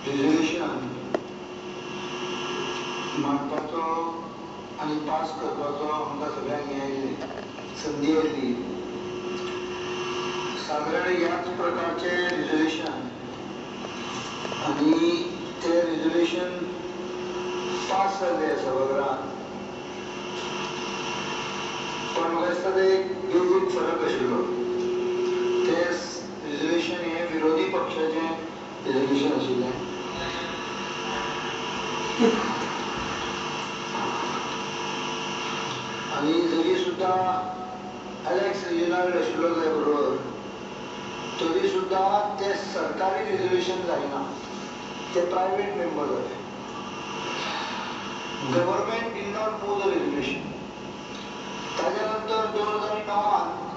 Resolution मांडपाचो आनी pass करपाचो आमकां सगळ्यांक मेळिल्ली संदी आयली. सादारण ह्याच प्रकारचे रिजोल्यूशन आनी ते रिजोल्यूशन पास जाल्ले सभागृहांत. पण म्हाका दिसता ते एक बेजीक फरक आशिल्लो. ते रिजोल्यूशन हे विरोधी पक्षाचें रिजोल्यूशन आशिल्लें. आनी जरी सुद्धा एलेक्स रिजनल आशिल्लो जाय बरोबर, तरी सुद्धा ते सरकारी रिजोल्यूशन जायना, ते प्रायवेट मेंबर जाले. Government did not move the resolution. ताज्या नंतर 2009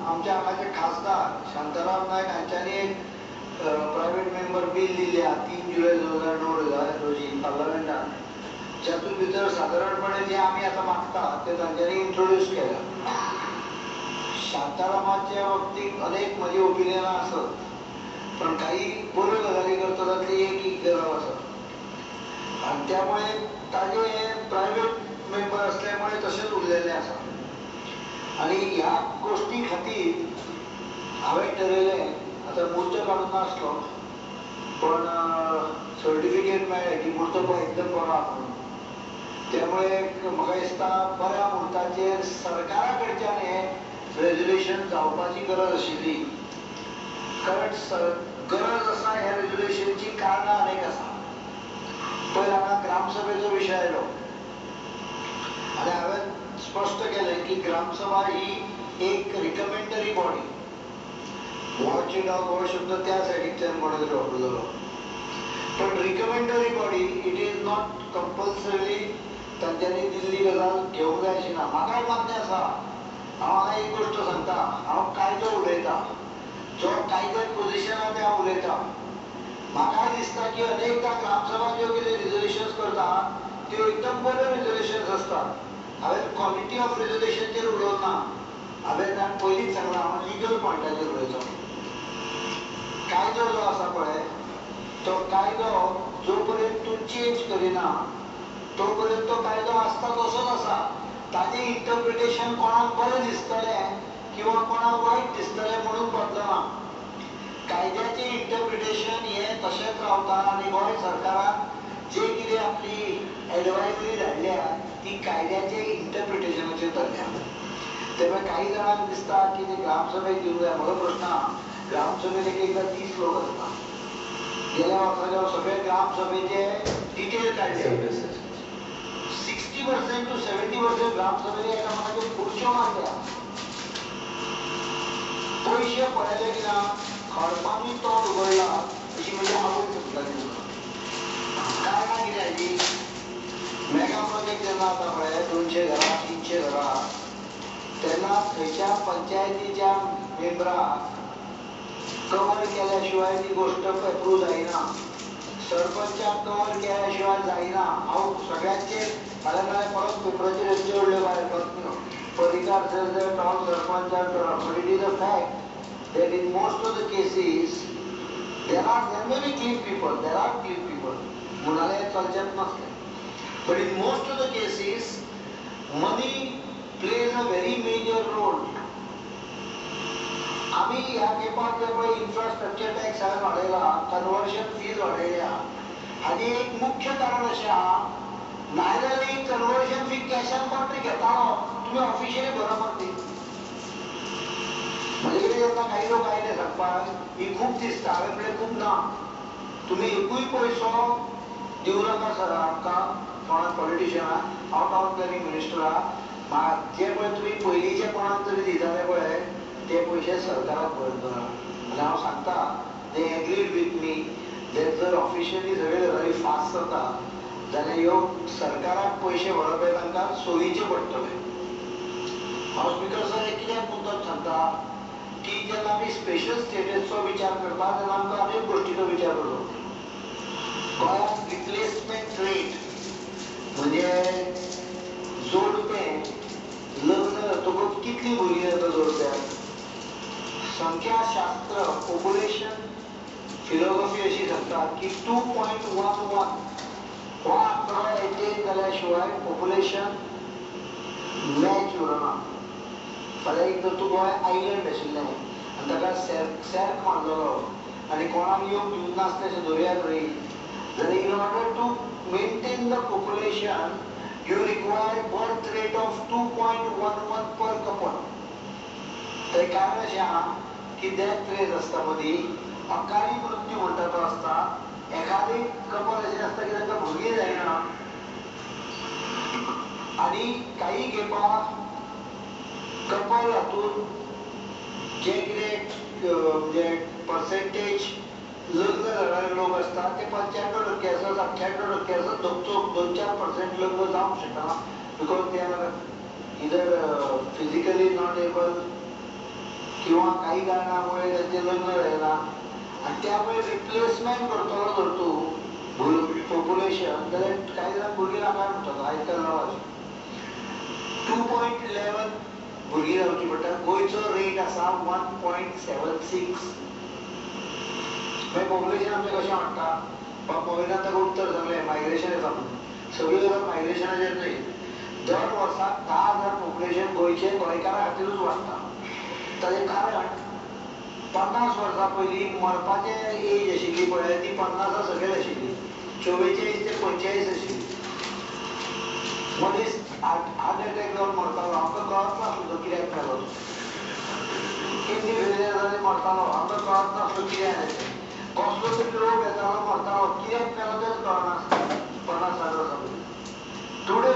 आमच्या हांगाचे खासदार शांताराम नायक हांच्यांनी एक प्रायवेट मेंबर बील दिल्ल्या 3 जुलय 2009 रोजी पार्लमेंटान. जातून भितर सादारणपणे जे आमी आतां मागता ते तांच्यांनी इंट्रोड्यूस केल्या. शांतारामाच्या बाबतीत अनेक म्हजी ओपिनियनां आसत, पण काही बऱ्यो गजाली करता तातली एक गजाल आसा. आनी त्यामुळे ताजे हे प्रायवेट मेंबर असल्यामुळे तशेंच उरलेले आसा. आनी ह्या गोष्टी खातीर हांवें ठरयलें, आतां मुर्त काडून नासलो, पण सर्टिफिकेट मेळ्ळें की मुर्त पळय एकदम बरो आहा म्हणून. त्यामुळे म्हाका दिसता बऱ्या मुर्ताचेर सरकारा कडच्यान हें रेजोल्यूशन जावपाची गरज आशिल्ली. कारण गरज आसा ह्या रेजोल्यूशनची कारणां अनेक आसा. पयर हांगा ग्रामसभेचो विशय आयलो आनी हांवें स्पश्ट केलें की ग्रामसभा ही एक रिकमेंडरी बॉडी. वॉचडॉग हो शब्द त्या सायडीच्यान कोणे तरी वापरलेलो. पण recommendatory body it is not compulsory तांच्यांनी दिल्ली गजाल घेवंक जाय अशी ना. म्हाकाय मान्य आसा. हांव एक गोश्ट सांगता, हांव कायदो उलयतां, जो कायद्यात पोजिशन आहा तें हांव उलयतां. म्हाकाय दिसता की अनेकदां ग्रामसभा ज्यो कितें रिजोल्यूशन्स करता त्यो एकदम बऱ्यो रिजोल्यूशन्स आसतात. हांवें क्वॉलिटी ऑफ रिजोल्यूशनचेर उलोवंक ना. हांवें ताका पयलींच सांगलां हांव लिगल पॉयंटाचेर उलयतां. कायदो जो आसा पळय, तो कायदो जो पर्यंत तूं चेंज करिना तो पर्यंत तो कायदो आसता तसोच आसा. ताजें इंटरप्रिटेशन कोणाक बरें दिसतलें किंवा कोणाक वायट दिसतलें म्हणून बदलना. कायद्याचें इंटरप्रिटेशन हें तशेंच रावता. आनी गोंय सरकारान जे कितें आपली एडवायजरी धाडल्या ती कायद्याचे इंटरप्रिटेशनाचेर धरल्या. त्यामुळे काही जाणांक दिसता की ते ग्रामसभेक दिवंक जाय. म्हजो प्रश्न आहा, ग्रामसभेक एकदां 30 लोक आसता. गेल्या वर्साचे सगळे ग्रामसभेचे डिटेल काडले. 60% to 70% ग्रामसभेचे एकामेकाचे खुर्च्यो मारल्या. पयशे पळयले की ना, खडपांनी तोंड उगडला अशी म्हणजे आवड सुटली. कारणां कितें हाची? मेगा प्रोजेक्ट जेन्ना जाता पळय 200 घरां 300 घरां, तेन्ना थंयच्या पंचायतीच्या मेंबराक कवर केल्या शिवाय ती गोष्ट अप्रूव जायना. सरपंचाक कवर केल्या शिवाय जायना. हांव सगळ्यांचे फाल्यां परत पेपराचेर येतल्यो उरल्यो भायर परिकार sir town sarpanch. But it is a fact that in most of the cases there may be clean people, there are clean people. मुनाले चलचेत नसले. But in most of the cases money plays a very major role. आम्ही ह्या तेंपार जे पळय infrastructure tax हांवें वाडयला, conversion fees वाडयल्या, हाजी एक मुख्य कारण अशें आहा, नायल्यार ही कन्वर्शन फी कॅशान कोण घेतालो तुमी ऑफिशियली बरोबर ती. म्हणजे कितें जेन्ना काही लोक आयले सांगपाक ही खूब दिसता, हांवें म्हणलें खूब ना. तुमी एकूय पयसो दिवं नाका सर आमकां कोणाक पॉलिटिशियनाक. हांव टावन प्लॅनिंग मिनिस्टराक जे पळय तुमी पयलींचे कोणाक तरी दिताले पळय ते पयशे सरकाराक परत करा. आनी हांव सांगता दे एग्रीड विथ मी देट जर ऑफिशियली सगळे गजाली फास्ट जाता जाल्यार ह्यो सरकाराक पयशे भरप हे तांकां सोयीचे पडटले. हांव स्पिकर सर एक कित्याक मुद्दम सांगता की जेन्ना आमी स्पेशल स्टेटसचो विचार करता तेन्ना आमकां अनेक गोश्टीचो विचार करचो पडटा. गोंयांत रिप्लेसमेंट रेट म्हणजे जोडपें लग्न जातकच कितलीं भुरगीं जाता जोडप्याक, संख्याशास्त्र पॉप्युलेशन फिलॉसॉफी अशी सांगता की 2.11 हो आंकडो एटेन जाल्याशिवाय पॉप्युलेशन मॅच उरना. फाल्यां एक तर तूं गोंय आयलंड आशिल्लें आनी ताका सेर्क मारलेलो आनी कोणाक येवंक दिवनासलें दर्याक रयत जाल्यार in order to maintain the population you require birth rate of 2.11 per couple. तर कारण अशें आहा की डेथ रेट आसता मदीं अकाली मृत्यू म्हणटा तो आसता. एखादी कपल अशें आसता की तांकां भुरगीं जायना आनी काही खेपाक कपल हातून जे कितें म्हणजे पर्सेंटेज लग्न जाणारे लोक आसता ते 95% आसा 98% आसा. 2-4% लग्न जावंक शकना बिकॉज दे आर इधर फिजिकली नॉट एबल किंवा काही कारणामुळे त्यांचे लग्न जायना आणि त्यामुळे रिप्लेसमेंट करतलो जर तूं पॉप्युलेशन जाल्यार काही जाण भुरगीं नाका म्हणटात. आयकला अशें 2.11 भुरगीं जावची पडटा. गोंयचो रेट आसा 1.76. मागीर पॉप्युलेशन आमचें कशें वाडटा. पॉप्युलेशन ताका उत्तर सांगलें मायग्रेशन येता म्हणून. सगळी गजाल मायग्रेशनाचेर न्हय. दर वर्साक 10,000 पॉप्युलेशन गोंयचें गोंयकारा खातीरूच वाडटा. ताचें कारण 50 वर्सां पयलीं मरपाचें एज आशिल्ली पळय ती 50 सकयल आशिल्ली. 44 ते 45 आशिल्ली. मनीस हार्ट एटॅक जावन मरतालो आमकां कळत नासलो कित्याक मेलो. किडनी फेलियर जाली मरतालो आमकां कळत नासलो कित्याक जालें. कसलो तरी रोग येतालो मरतालो कित्याक मेलो तेच कळनासलें 50-60 वर्सां पयलीं. Today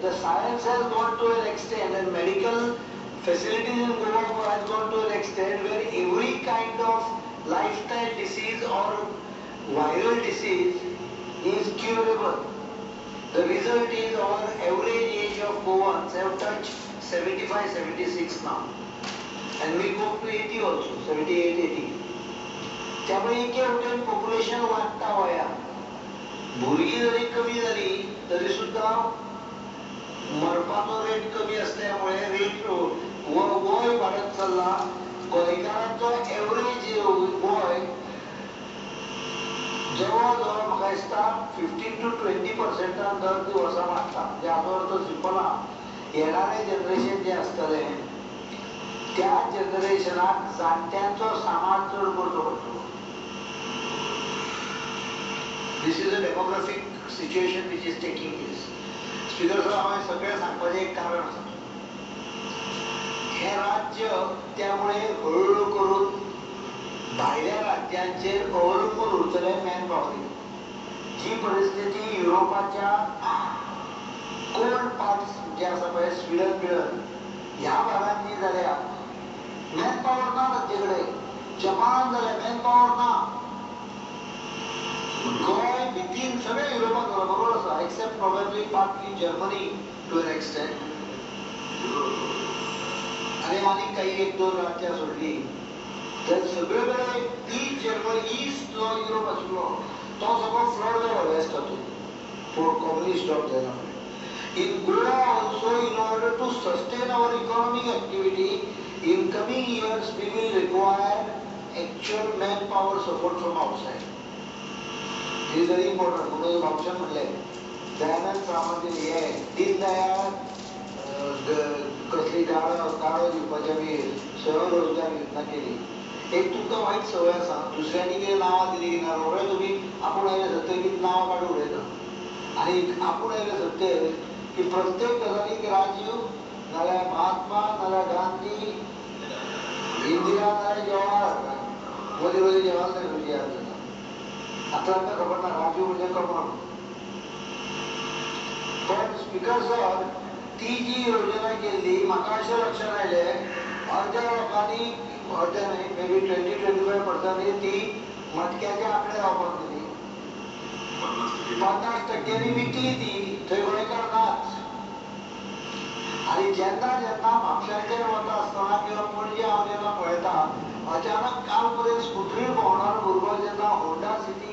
the science has gone to an extent and medical facilities in Goa has gone to an extent where every kind of lifestyle disease or viral disease is curable. The result is our average age of Goans have touched 75-76 now and we go to 80 also, 78-80. त्यामुळे एके वटेन population वाडटा वया. भुरगीं जरी कमी जाली तरी सुद्धा मरपाचो रेट कमी असल्यामुळे रेट वय वाडत चल्ला. गोंयकारांचो एवरेज वय जवळ जवळ म्हाका दिसता 15 to 20% दर वर्सा वाडटा. म्हणजे हाचो अर्थ सिंपल आहा. येणारे जनरेशन जे आसतलें त्या जनरेशनाक जाणट्यांचो सांबाळ चड करचो पडटलो. This is a demographic situation which is taking place. Speaker साहेब हांवें सगळें सांगपाचें एक कारण आसा. हें राज्य त्यामुळे हळूहळू करून भायल्या राज्यांचेर अवलंबून उरतलें मॅन पॉवरीर. जी परिस्थिती युरोपाच्या कोल्ड पार्ट्स जे आसा पळय स्विडन बिडन ह्या भागांत जी जाल्या मॅन पॉवर ना तांचे कडेन. जपान जालें मॅन पॉवर ना. गोंय भितीन सगळे युरोपाक बरोबर आसा except probably partly Germany to an extent आनी काही 1-2 राज्यां सोडली तर सगळे कडेन ती जर्मनी ईस्ट जो युरोप आशिल्लो तो सगळो फ्लड जालो वेस्ट हातून कम्युनिस्ट ड्रॉप जायना. In Goa also, in order to sustain our economic activity, in coming years we will require actual manpower support from outside. It is very important. म्हणून भावशान म्हणलें दयानंद सावंत हे दीनदयाळ कसली काळो दिवपाची आमी स्वयंरोजगार योजना केली. एक तुमकां वायट संवय आसा दुसऱ्यांनी कितें नांवां दिलीं की ना रोखडें तुमी आपूण आयले सत्तेर कितें नांवां काडून उडयता आनी आपूण आयले सत्तेर की प्रत्येक गजालीक राजीव नाल्यार महात्मा नाल्यार गांधी इंदिरा नाल्यार जवाहरलाल मदीं मदीं जवाहरलाल नेहरूची याद जाता. आतां आमकां खबर ना राजीव म्हणजे कमळ. पण स्पीकर सर ती जी योजना केल्ली म्हाका अशें लक्षात आयलें अर्द्या लोकांनी अर्द्या न्हय मे बी 20-25% ती मटक्याचे आंकडे रावपाक दिली. 50% विकली ती थंय गोंयकार नाच. आनी जेन्ना जेन्ना म्हापशांचेर वता आसतना किंवा पणजे हांव जेन्ना पळयता अचानक काल पर्यंत स्कुटरीर भोंवणारो भुरगो जेन्ना होंडा सिटी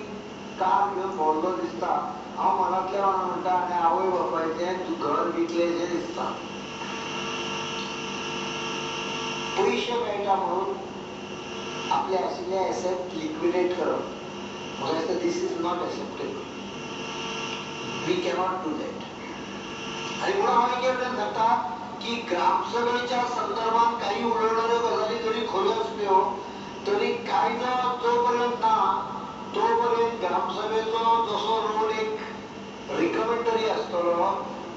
कार घेवन भोंवलो दिसता हांव मनांतल्या मनां म्हणटा आनी आवय बापायचें घर विकलेशें दिसता. पयशे मेळटा म्हणून आपले आशिल्ले एसेट लिक्विडेट करप. म्हाका दिसता this is not acceptable. We cannot do that. आणि म्हणून हांव एक सांगता की ग्रामसभेच्या संदर्भात काही उलवणाऱ्यो गजाली जरी खऱ्यो असल्यो तरी कायदो जोपर्यंत ना तोपर्यंत ग्रामसभेचो जसो रोल एक रिकमेंडरी आसतलो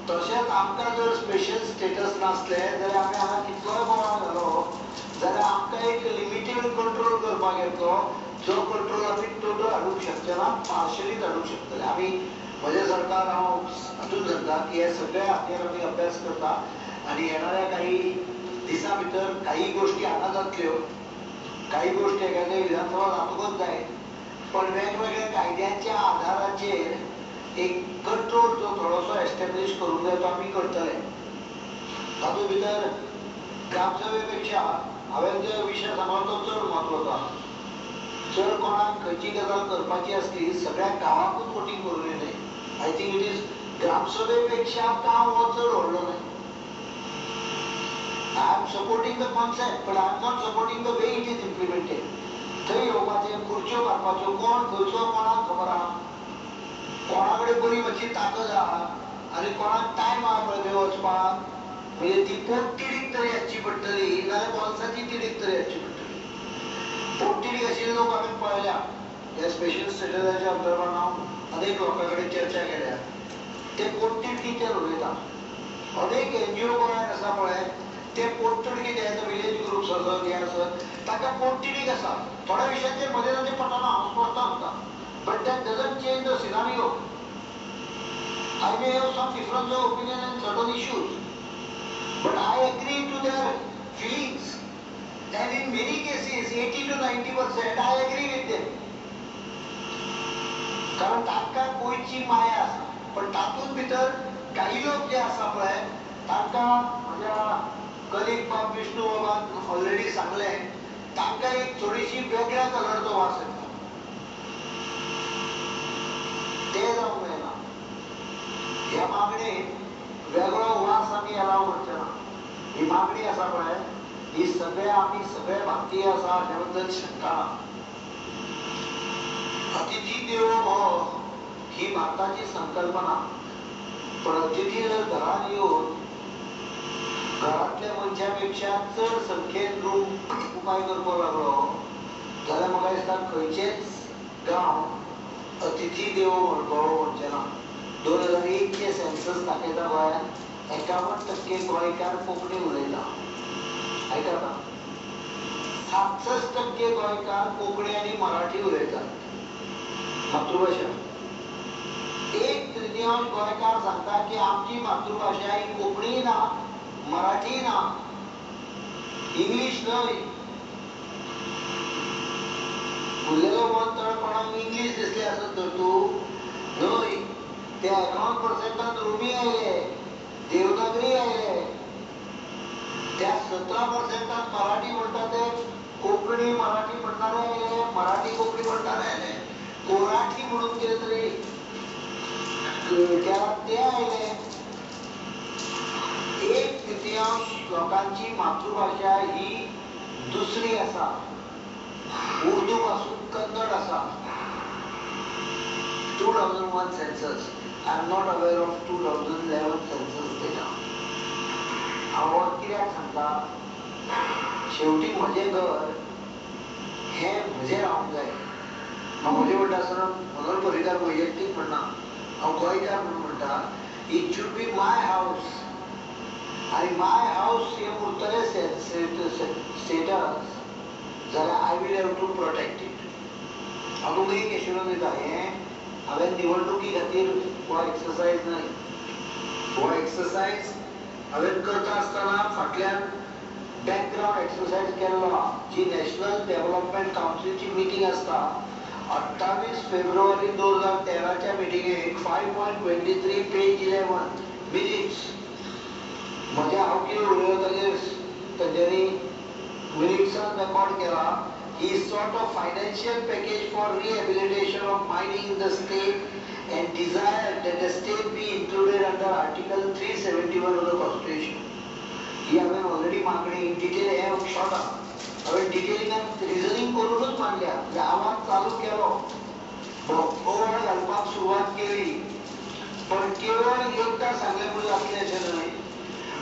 तशेंच आमकां जर स्पेशल स्टेटस नासले जाल्यार आमी हांगा कितलोय बोवाळ घालो जाल्यार आमकां एक लिमिटेड कंट्रोल करपाक येतो जो कंट्रोल आमी टोटल हाडूंक शकचे ना, पार्शलीच हाडूंक शकतले. आमी म्हजे सरकार हांव हातून सांगता की हे सगळे हातीर आमी अभ्यास करता आणि येणाऱ्या काही दिसां भितर काही गोष्टी हांगा जातल्यो, काही गोष्टी एखाद्या विधानसभा जातूकच जाय, पण वेगवेगळ्या कायद्याच्या आधाराचेर एक कंट्रोल जो थोडोसो एस्टॅब्लिश करूंक जाय तो आमी करतले. तातूंत भितर ग्रामसभेपेक्षा हांवें जो विशय सांगलो तो चड म्हत्वाचो आसा. जर कोणाक खंयची गजाल करपाची आसली सगळ्या गांवांकूच वोटींग करूं येना. आय थिंक इट इज ग्रामसभेपेक्षा गांव हो चड व्हडलो न्हय. I am supporting the concept but I am not supporting the way it is implemented. थंय येवपाचें, खुर्च्यो मारपाच्यो, कोण खंयचो कोणाक खबर आहा, कोणा कडेन बरी मातशी ताकद आहा आनी कोणाक टायम आहा पळय थंय वचपाक, म्हणजे ती पोटतिडीक तरी येवची पडटली नाल्यार बोल्साची तिडीक तरी येवची पडटली. पोटतिडीक आशिल्ले लोक हांवें पळयल्या. ह्या स्पेशल स्टेटसाच्या संदर्भात हांव अनेक लोकां कडेन चर्चा केल्या. ते पोटतिडकीचेर उलयता. अनेक NGO गोंयांत आसा पळय ते पोटतिडकीचे विलेज ग्रुप्स आसत हे आसत ताका पोटतिडीक आसा. थोड्या विशयांचेर मदें तांचें पटना, हांव स्पश्ट सांगता. But that doesn't change the scenario. I may have some difference of opinion on certain issues, but I agree to their feelings. And in many cases, 80 to 90%, I agree with them. कारण तांकां गोंयची माया आसा. पण तातूंत भितर काही लोक जे आसा पळय तांकां म्हज्या कलीग बाब विष्णू बाबान ऑलरेडी सांगलें, तांकां एक थोडीशी वेगळ्या कलरचो वास येता. ते जावंक जायना. ह्या मागणेक वेगळो वास आमी अलाव करचे ना. ही मागणी आसा पळय ही सगळे आमी सगळे भारतीय आसा हाचे बद्दल शंका ना. अतिथी देवो भव ही भारताची संकल्पना. पण अतिथी जर घरात येवन घरातल्या मनशा पेक्षा चड संख्येन रूम उपाय करपाक लागलो जाल्यार म्हाका दिसता खंयचेच गांव अतिथी देवो भव म्हणचे ना. 2001 चे सेन्सस दाखयता गोंयांत 51% गोंयकार कोंकणी उलयता. आयकता 67% गोंयकार कोंकणी आनी मराठी उलयतात मातृभाषा. 1/3 गोंयकार सांगता की आमची मातृभाषा ही कोंकणी ना, मराठी ना, इंग्लीश न्हय. उरलेलो मन तर कोणाक इंग्लीश दिसले आसत तर तूं न्हय. ते 51% रोमी आयले, देवनागरी आयले. त्या 17% मराठी म्हणटा ते कोंकणी मराठी म्हणणारे आयले, मराठी कोंकणी म्हणणारे आयले, कोराठी म्हणून कितें तरी ते आयले. 1/3 लोकांची मातृभाषा ही दुसरी आसा. उर्दू पासून कन्नड आसा. 2001 census. I am not aware of 2011 census data. हांव कित्याक सांगता, शेवटी म्हजें घर हें म्हजें रावंक जाय. हांव म्हजें म्हणटा आसतना मनोहर पर्रीकार वैयक्तीक म्हणना, हांव गोंयकार म्हणून म्हणटा. इट शूड बी माय हावस. आनी माय हावस हें उरतलें स्टेटस जाल्यार I will have to protect it. हांव तुमकां एक एश्युरन्स दिता, हें हांवें निवडणुकी खातीर हो एक्सरसायज न्हय. हो एक्सरसायज हांवें करता आसतना फाटल्यान बॅकग्रावंड एक्सरसायज केल्लो आहा. जी नॅशनल डेव्हलपमेंट कावन्सिलची मिटींग आसता 28 फेब्रुवारी 2013च्या मिटिंगेक 5.23 पेज 11 मिनिट्स म्हज्या हांव कितें उलयलो ताजेर तेंच्यांनी मिनिट्सान रेकॉर्ड केला. He sought a financial package for rehabilitation of mining in the state and desired that the state be included under Article 371 of the Constitution. ही हांवें already मागणी इन डिटेल हे शॉर्ट आहा हांवें डिटेलिंगान रिजनिंग करूनच मांडल्या. म्हणजे आवाज चालू केलो, बोवाळ घालपाक सुरवात केली, पण केवळ एकदा सांगले म्हणून जातलें अशें न्हय,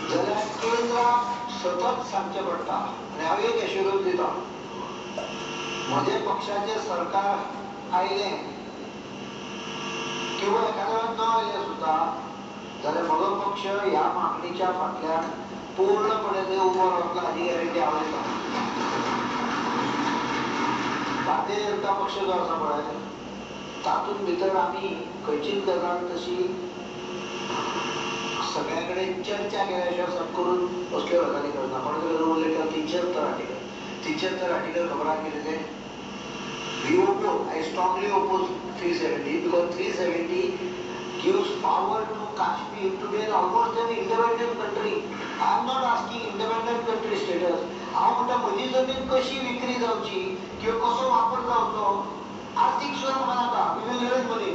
जाल्यार केंद्राक सतत सांगचें पडटा. आनी हांव एक एश्युरन्स दिता, म्हजे पक्षाचें सरकार आयलें किंवा एखाद्या वेळार न आयलें सुद्दां जाल्यार म्हजो पक्ष ह्या मागणीच्या फाटल्यान पूर्णपणे थंय उबो रावतलो हाची गॅरंटी हांव दिता. भारतीय जनता पक्ष जो आसा पळय, तातूंत भितर आमी खंयचीच गजाल तशी सगळ्या कडेन चर्चा केल्या शिवाय सट करून असल्यो गजाली करना. कोण तरी उलयता 73 आर्टिकल, 73 आर्टिकल खबराक कितें we oppose, I strongly oppose 370 because 370 gives power to Kashmir to be almost an independent country. I am not asking independent country status. हांव म्हणटा म्हजी जमीन कशी विक्री जावची किंवा कसो वापर जावचो, आर्थिक सुरक्षा नाका, we will raise money.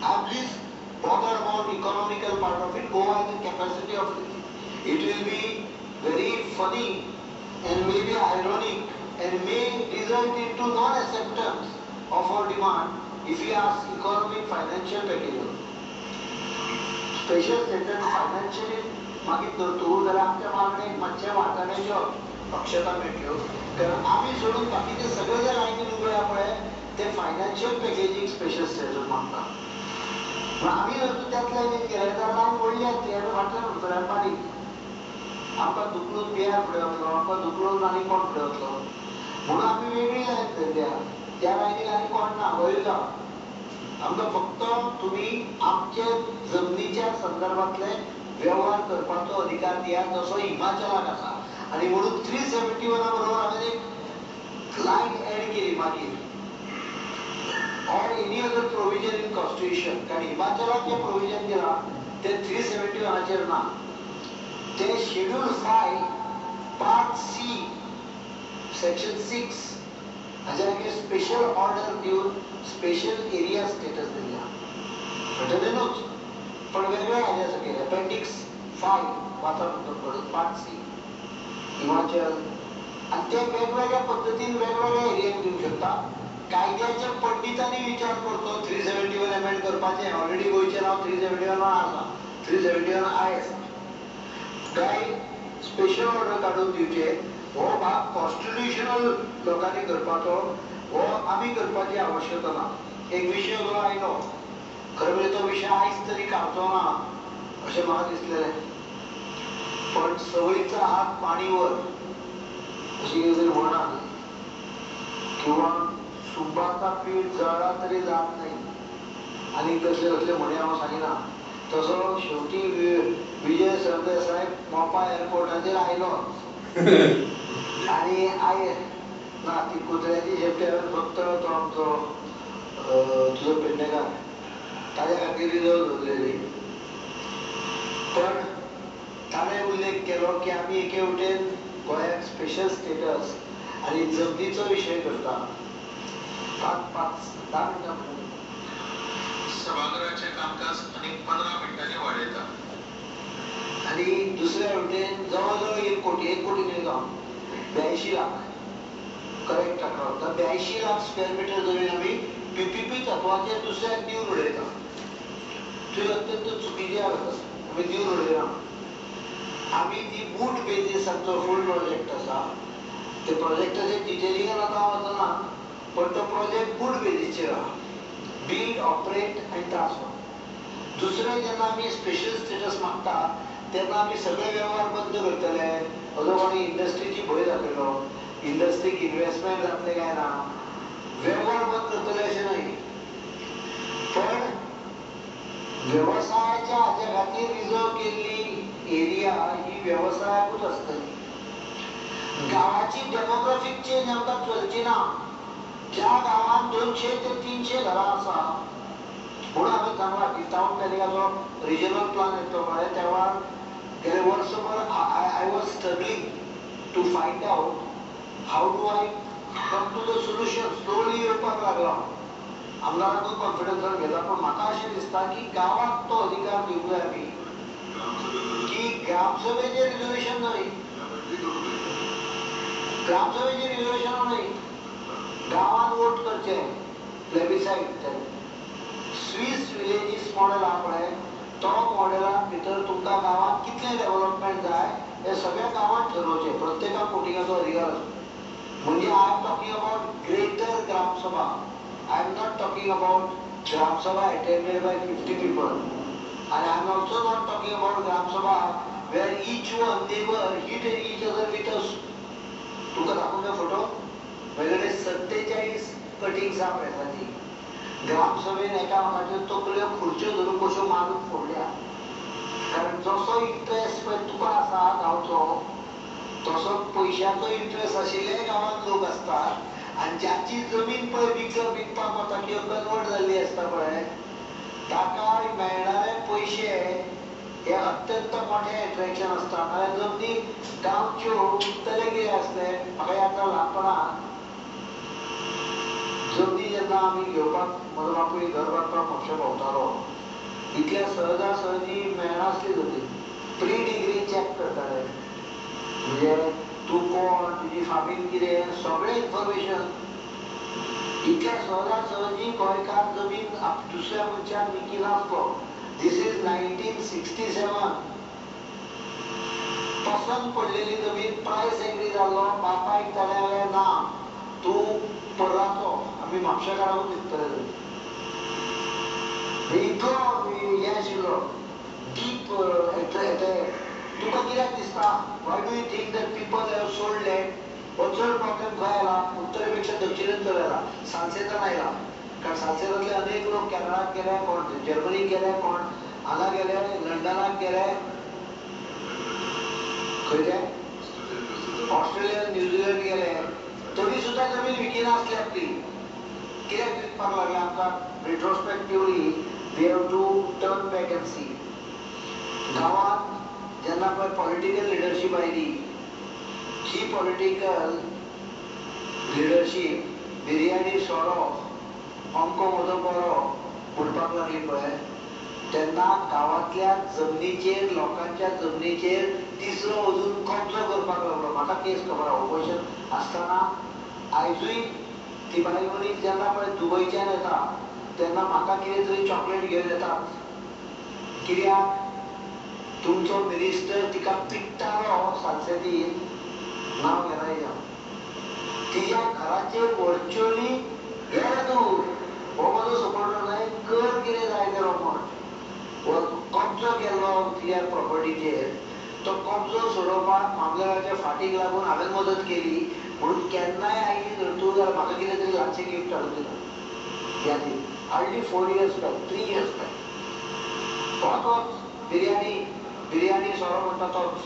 I am least bothered about economical part of it. Goa has the capacity of it. It will be very funny and maybe ironic and may result into non-acceptance of our demand if we ask economic financial packages. Special status financially मागीर धरतू जाल्यार आमच्या मागणेक मातशें वाटाण्याच्यो पक्षता मेळट्यो, कारण आमी सोडून बाकीचे सगळे जे लायनीन उबे आहा पळय ते फायनान्शियल पॅकेजीक स्पेशल स्टेटस मागता. आमी जर त्याच लायनीन गेले जाल्यार आमी व्हडली आसली, आमी फाटल्यान उरतले पाणी. आमकां दुखलून बिहार फुडें वतलो, आमकां दुखलून आनी कोण फुडें वतलो, म्हणून आमी वेगळी लायन धरल्या. त्या लायनीक आनी कोण ना, वयर आमकां फक्त तुमी आमचे जमनीच्या संदर्भातले व्यवहार करपाचो अधिकार दियात जसो हिमाचलाक आसा. आनी म्हणून 371 बरोबर हांवें एक लायन एड केली मागीर, or any other provision in constitution, कारण हिमाचलाक जे प्रोविजन दिला ते 371 ना. ते शेड्यूल 5 पार्ट सी सेक्शन 6 हाच्या स्पेशल ऑर्डर दिवन स्पेशल एरिया स्टेटस दिल्या. घटनेनूच पण वेगळे आयले सगळे. अपेंडिक्स 5 वाचा पडून पार्ट सी हिमाचल, आणि ते वेगवेगळ्या पद्धतीन वेगवेगळ्या एरियाक दिवंक शकता. कायद्याच्या पंडितांनी विचार करतो 371 अमेंड करपाचें. ऑलरेडी गोंयचें नांव 371 आसा, 371 आय आसा. काय स्पेशल ऑर्डर काढून दिवचे, हो भाग कॉन्स्टिट्युशनल लोकांनी करपाचो, हो आमी करपाची आवश्यकता ना. एक विशय जो आयलो, खरें म्हणजे तो विशय आयज तरी काडचो ना अशें म्हाका दिसलेलें, पण सवयीचा हात पाणीवर अशी कितें म्हणात, किंवा सुंबाचा पीठ जळला तरी जात नाही, आनी कसले कसले म्हणे हांव सांगिना. तसो शेवटी विजय सरदेसाय मोपा एअरपोर्टाचेर आयलो आनी ना ती कुत्र्याची शेपटी हांवें फक्त तो आमचो तुजो पेडणेकार ताज्या खातीर रिजर्व दवरलेली. पण ताणें उल्लेख केलो की आमी एके वटेन गोंयाक स्पेशल स्टेटस आनी जमनीचो विशय करता. 10 मिनटां सभागृहाचे कामकाज आनीक 15 मिनटांनी वाडयता. आनी दुसऱ्या वटेन जवळ जवळ 1 कोटी न्हय जावन 82 लाख करेक्ट आकडा 82 लाख स्क्वेअर मिटर जमीन आमी पीपीपी तत्वाचेर दुसऱ्याक दिवन उडयता. ती अत्यंत चुकीची आसा, आमी दिवन उडयना. आमी ती बूट बेजिसाचो फूल प्रोजेक्ट आसा, ते प्रोजेक्टाचेर डिटेलिंगान आतां हांव वचना, पण तो प्रोजेक्ट बूट बेजिसचेर आहा. बिल्ड, ऑपरेट आनी ट्रान्सफर. दुसरें जेन्ना आमी स्पेशल स्टेटस मागता तेन्ना आमी सगळे वेव्हार बंद करतले, अजून कोणी इंडस्ट्रीची भंय दाखयलो, इंडस्ट्रीक इन्व्हेस्टमेंट जातले काय ना, वेव्हार बंद करतले अशें न्हय. पण व्यवसायाच्या हाच्या खातीर रिजर्व केल्ली एरिया ही व्यवसायाकूच आसतली. गांवाची डेमोग्राफीक चेंज आमकां चलची ना. ज्या गांवांत 200 ते 300 घरां आसा, म्हणून हांवें सांगलां की टावन प्लॅनिंगाचो रिजनल प्लान येतो पळय तेव्हा गेले वर्सभर I was struggling to find out how do I come to the solution. Slowly येवपाक लागला. आमदारांकूय कॉन्फिडन्सान घेता, पण म्हाका अशें दिसता की गांवांक तो अधिकार दिवंक जाय आमी, की ग्रामसभेचें रिजर्वेशन न्हय, ग्रामसभेचे रिझर्वेशन नाही, गावात वोट करचे प्लेबिसाईड स्विस विलेजीस मॉडेल हा पळय तो मॉडेला भितर तुमकां गावात कितले डेव्हलपमेंट जाय हे सगळ्या गावात ठरवचे, प्रत्येकाक वोटिंगाचो अधिकार आसता. म्हणजे I am talking about greater gram sabha. I am not talking about gram sabha attended by 50 people. And I am also not talking about Gram Sabha where each one neighbor hit each other with a. तुका दाखवून photo वेगळे 47 cuttings हा प्रेसाची. ग्रामसभेन एकामेकाच्यो तकल्यो खुर्च्यो धरून कश्यो मारून फोडल्या. कारण जसो interest पळय तुका आसा गांवचो तसो पयशाचो इंटरेस्ट आशिल्ले गांवांत लोक आसतात आनी ज्याची जमीन पळय विकपाक वता किंवा कन्वर्ट जाल्ली आसता पळय ताका मेळणारे पैसे हे अत्यंत मोठे अट्रॅक्शन असता. कारण जमनी गांवच्यो उरतले कितें आसले म्हाका याद जाता ल्हानपणांत जमनी जेन्ना आमी घेवपाक म्हजो बापूय घर बांदपाक म्हापशा भोंवतालो इतल्या सहजासहजी मेळनासली जमीन. प्री डिग्री चॅक करताले म्हणजे तूं कोण तुजी फामील कितें सगळें इन्फॉर्मेशन इतल्या सहजासहजी गोंयकार जमीन दुसऱ्या मनशाक विकी नासलो. दिस इज 1967. पसंत पडलेली जमीन प्रायस एग्री जाल्लो बापायक जाल्यार ना तूं पर्राचो आमी म्हापशेकारांकूच विकतले. इतलो हे आशिल्लो डीप तुका कित्याक दिसता why do you think that people have sold land? हो चड प्रॉब्लेम खंय आयला? उत्तरेपेक्षा दक्षिणेत चड आयला. सालसेतान आयला. कारण सालसेतांतले अनेक लोक केरळाक गेले, कोण जर्मनीक गेले, कोण हांगा गेले, लंडनाक गेले, खंय ते ऑस्ट्रेलिया न्यूझीलंड गेले, तरी सुद्धा जमीन विकिना आसली आपली. कित्याक विकपाक लागले? आमकां retrospectively we have to turn back and see. गांवांत जेन्ना पळय पॉलिटिकल लिडरशीप आयली ही पॉलिटिकल लिडरशीप बिर्याणी सोरो अमको म्हजो बरो म्हणपाक लागली पळय तेन्ना गांवांतल्या जमनीचेर लोकांच्या जमनीचेर तिसरो अजून कब्जो करपाक लागलो. म्हाका केस खबर आहा ऑपोजिशन आसतना आयजूय ती बायल मनीस जेन्ना पळय दुबयच्यान येता तेन्ना म्हाका कितें तरी चॉकलेट घेवन येतात. कित्याक तुमचो मिनिस्टर तिका पिट्टालो सालसेतीन नांव घेना हेजें. तिच्या घराचेर व्हर्च्युअली हे तूं हो म्हजो सपोर्टर न्हय कर कितें जाय तें रोमट कब्जो केल्लो तिच्या प्रॉपर्टीचेर. तो कब्जो सोडोवपाक मामलेदाराच्या फाटीक लागून हांवें मदत केली म्हणून केन्नाय आयली जर तूं जाल्यार म्हाका कितें तरी ल्हानशें गिफ्ट हाडून दिता. यादी hardly 4 years back 3 years back तोच बिर्याणी सोरो म्हणटा तोच.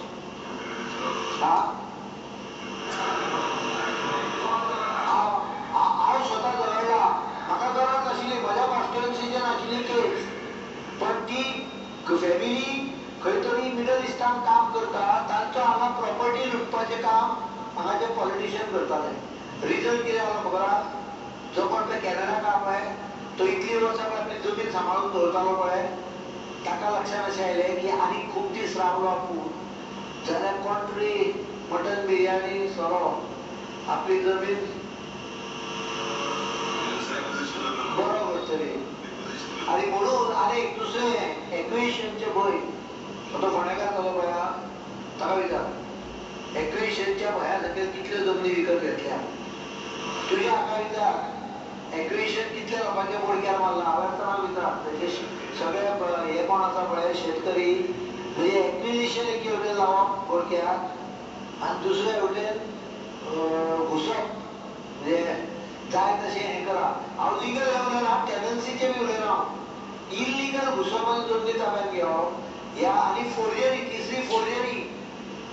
हांव स्वता धरला म्हाका गरज नाशिल्ली म्हज्या कॉन्स्टिट्युएन्सीचेर नाशिल्ली केस पण ती फॅमिली खंय तरी मिडल इस्टांत काम करता तांचो हांगा प्रॉपर्टी लुटपाचें काम हांगाचे पॉलिटिशियन करताले. रिजन कितें आसा खबर आहा? जो कोण पळय कॅनडाक आहा पळय तो इतली वर्सां आपली जमीन सांबाळून दवरतालो पळय ताका लक्षांत अशें आयलें की आनी खूब दीस रावलो आपूण जाल्यार कोण तरी मटन बिर्याणी सोरो आपली जमीन बरो करतली. आनी म्हणून आनी एक दुसरें एक्विजिशनचे भंय तो फोंडेकार जालो पळय ताका विचार एक्विजिशनच्या भंया खातीर कितल्यो जमनी विकत घेतल्या. तुज्या हाका विचार एक्विजिशन कितल्या लोकांच्या बोडक्यार मारला. हांवें आसतना विचार तेजे सगळे हे कोण आसा पळय शेतकरी म्हणजे एक्विजिशन एके वटेन लावप बोडक्याक आनी दुसरे वटेन घुसप म्हणजे जाय तशें हें करा. हांव लिगल लेवलार हांव टेनन्सीचें बी उलयना. इल्लिगल घुसप आनी जमनी ताब्यांत घेवप ह्या आनी फोर्जरी तिसरी फोर्जरी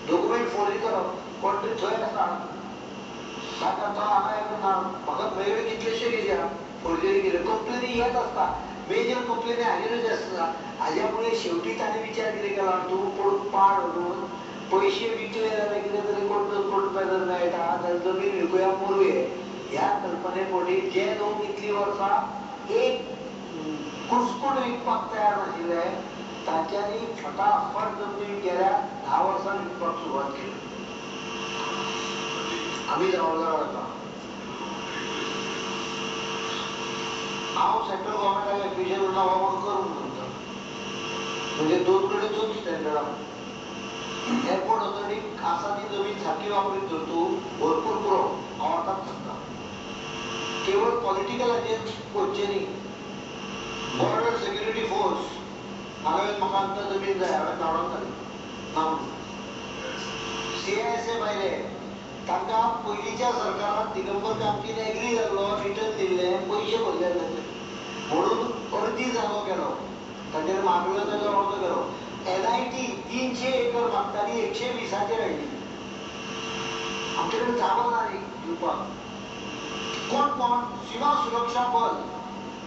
डॉक्युमेंट फोर्जरी करप कोण तरी थंय आसा ताका तो हांगा येना. म्हाका मेळ्ळे कितलेशे केल्या फोर्जरी केल्यो. कंप्लेनी हेच आसता मेजर कंप्लेनी हाजेरूच आसता. हाज्या मुळे शेवटी ताणें विचार कितें केला तूं पडून पाड व्हरून पयशे विकले जाल्यार कितें तरी कोण रुपया जर मेळटा जाल्यार जमीन विकुया मरुये ह्या कल्पने पोटी जे लोक इतली वर्सां एक कुसकूट विकपाक तयार नाशिल्ले तांच्यांनी फटाफट जमनी गेल्या 10 वर्सांनी विकपाक सुरवात केली. आम्ही जबाबदार आसा. हांव सेंट्रल गव्हर्मेंटाक एप्रिशिएट उरना हो म्हणून करूंक म्हणटा. म्हणजे दोन कडेन दोन स्टँडर्ड आहा. एअरपोर्ट ऑथॉरिटीक आसा ती जमीन सारकी वापरीत जर तूं भरपूर पुरो हांव आतांच सांगता. केवळ पॉलिटिकलाचेर वचचें न्ही. बॉर्डर सेक्युरिटी फोर्स हांवें म्हाका आतां जमीन जाय हांवें धाडून घाली ना म्हणून. CISF भायले तांकां पयलींच्या सरकारान दिगंबर कामतीन एग्री जाल्लो रिटर्न दिल्ले पयशे भरले ताचे म्हणून अर्दी जागो केलो ताचेर मागलो ताचो अर्ज केलो. NIT 300 एकर मागताली 120चेर हाडली. आमचे कडेन जागो ना न्ही दिवपाक. कोण सीमा सुरक्षा बल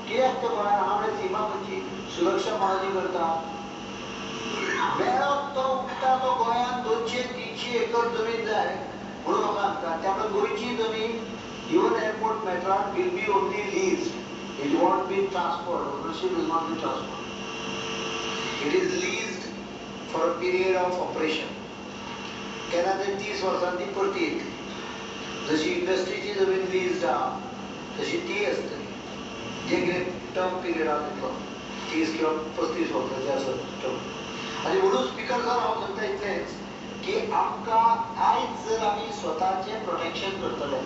कित्याक ते गोंयांत हांगा कडेन सीमा खंयची सुरक्षा कोणाची करता. मेळो तो उठता तो गोंयांत 200-300 एकर जमीन जाय म्हणून म्हाका सांगता. त्यामुळे गोंयची जमीन इवन एअरपोर्ट मेट्रान will be only lease. It won't be transferred. Ownership will not be transferred. It is leased for a period of operation. केन्ना ते 30 वर्सांनी परती येतली. जशी इंडस्ट्रीची जमीन लीज्ड आहा तशी ती आसतली. जे कितें टर्म पिरियड आहा तितलो 30 किंवा 35 वर्सांचे आसत टर्म. आनी म्हणून स्पीकर सर हांव सांगता इतलेंच की आमकां आयज जर आमी स्वताचें प्रोटेक्शन करतले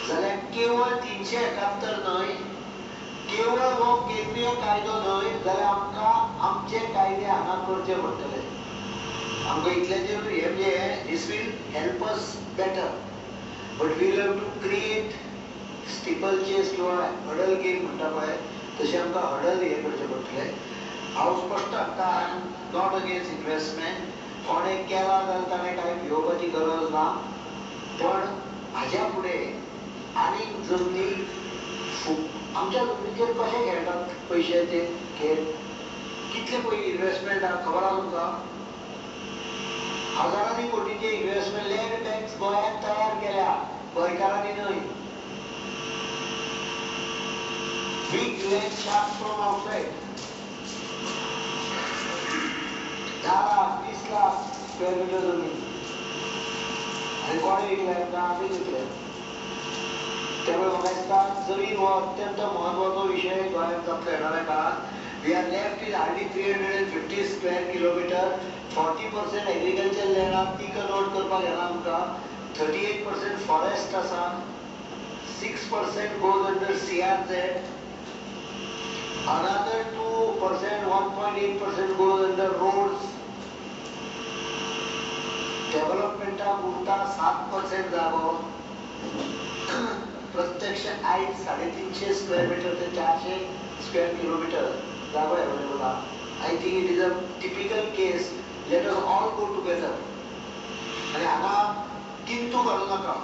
जाल्यार केवळ 371 न्हय, केवळ हो केंद्रीय कायदो न्हय जाल्यार आमकां आमचे कायदे हांगा करचे पडटले. आमकां इतल्याचेर हे म्हणजे this will help us better. But will have to create steeplechase किंवा हडल गेम म्हणटा पळय तशें आमकां हडल हे करचें पडटलें. हांव स्पश्ट सांगता I am not against investment. कोणें केला जाल्यार ताणें कांय भिवपाची गरज ना. पण हाज्या फुडें आनीक जमनी आमच्या जमनीचेर कशें खेळटात पयशांचे खेळ. कितले पयलीं इन्व्हेस्टमेंट आहा खबर आहा तुमकां. हजारांनी कोटींचे इन्व्हेस्टमेंट लँड बँक्स गोंयांत तयार केल्या गोंयकारांनी न्हय. Big land sharks from outside 10 lakh 20 lakh square metre जमीन आनी कोणे विकल्या ना आमी विकल्या. त्यामुळे म्हाका दिसता जमीन हो अत्यंत म्हत्वाचो विशय गोंयांत जातलो येणाऱ्या काळात. We are left with hardly 350 square kilometre. 40% agriculture land आहा ती कन्वर्ट करपाक येना आमकां. 38% फॉरेस्ट आसा. 6% goes under CRZ. Another 2%, 1.8% goes under roads. डेव्हलपमेंटाक उरता 7% जागो. प्रत्यक्ष आयज 350 स्क्वेअर मीटर ते 400 स्क्वेअर किलोमीटर जागो अवेलेबल आहा. I think it is a typical case. Let us all go together. आनी हांगा किंतू काडूं नाका.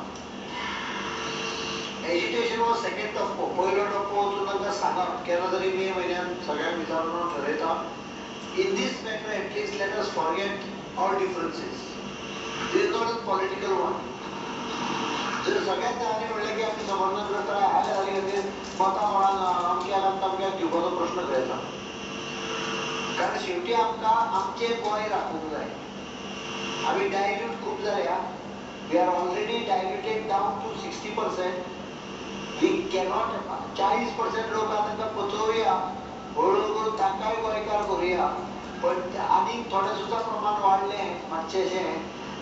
एज्युकेशन हो सेकंड टप्पो. पयलो टप्पो वचून तांकां सांगप केन्ना तरी मे म्हयन्यात सगळ्यांक विचारून ठरयता. In this matter at least let us forget all differences. This is not a political one. जर सगळ्यात जाणांनी म्हणलें की आमी समर्थन करता ह्या गजाली खातीर मतां कोणाक अमक्याक आनी तमक्याक दिवपाचो प्रश्न खेळटा. कारण शेवटी आमकां आमचें गोंय राखूंक जाय. आमी डायल्यूट खूब जाल्या. We are already diluted down to 60%. We cannot 40% लोक तांकां पचोवया हळू तांकांय गोंयकार करुया. पण आनीक थोडें सुद्दां प्रमाण वाडलें मातशेंशें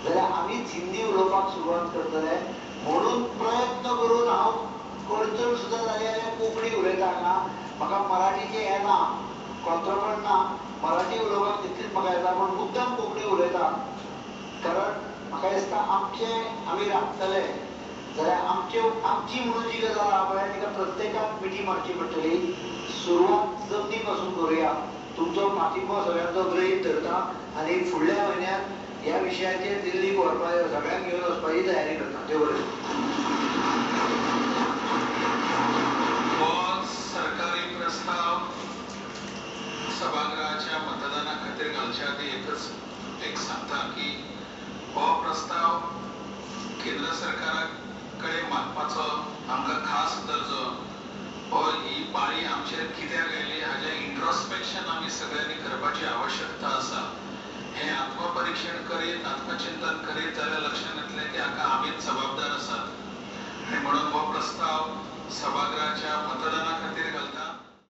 जाल्यार आमीच हिंदी उलोवपाक सुरवात करतले. म्हणून प्रयत्न करून हांव करचड सुद्दां जालें जाल्यार कोंकणी उलयता हांगा. म्हाका मराठीचें हें ना कॉन्ट्रबंड ना. मराठी उलोवपाक तितलीच म्हाका येता पूण मुद्दम कोंकणी उलयता. कारण म्हाका दिसता आमचें आमी राखतले जाल्यार आमची म्हणून जी गजाल आहा पळय तिका प्रत्येकाक मिठी मारची पडटली. सुरवात जमनी पासून करुया. तुमचो पाठिंबो सगळ्यांचो गृहीत धरता आनी फुडल्या म्हयन्यात ह्या विशयाचेर दिल्लीक व्हरपाक सगळ्यांक घेवन वचपाची तयारी करता. देव बरें. सरकारी प्रस्ताव सभागृहाच्या मतदाना खातीर घालच्या आधी एक सांगता की हो प्रस्ताव केंद्र सरकाराकडे मागपाचो आमकां खास दर्जो हो ही पाळी आमचेर कित्याक आयली हाजें इंट्रोस्पेक्शन आमी सगळ्यांनी करपाची आवश्यकता आसा. हे आत्मपरीक्षण करीत आत्मचिंतन करीत जाल्यार लक्षात येतलें की हाका आमीच जबाबदार आसात आणि म्हणून हो प्रस्ताव सभागृहाच्या मतदाना खातीर घालता.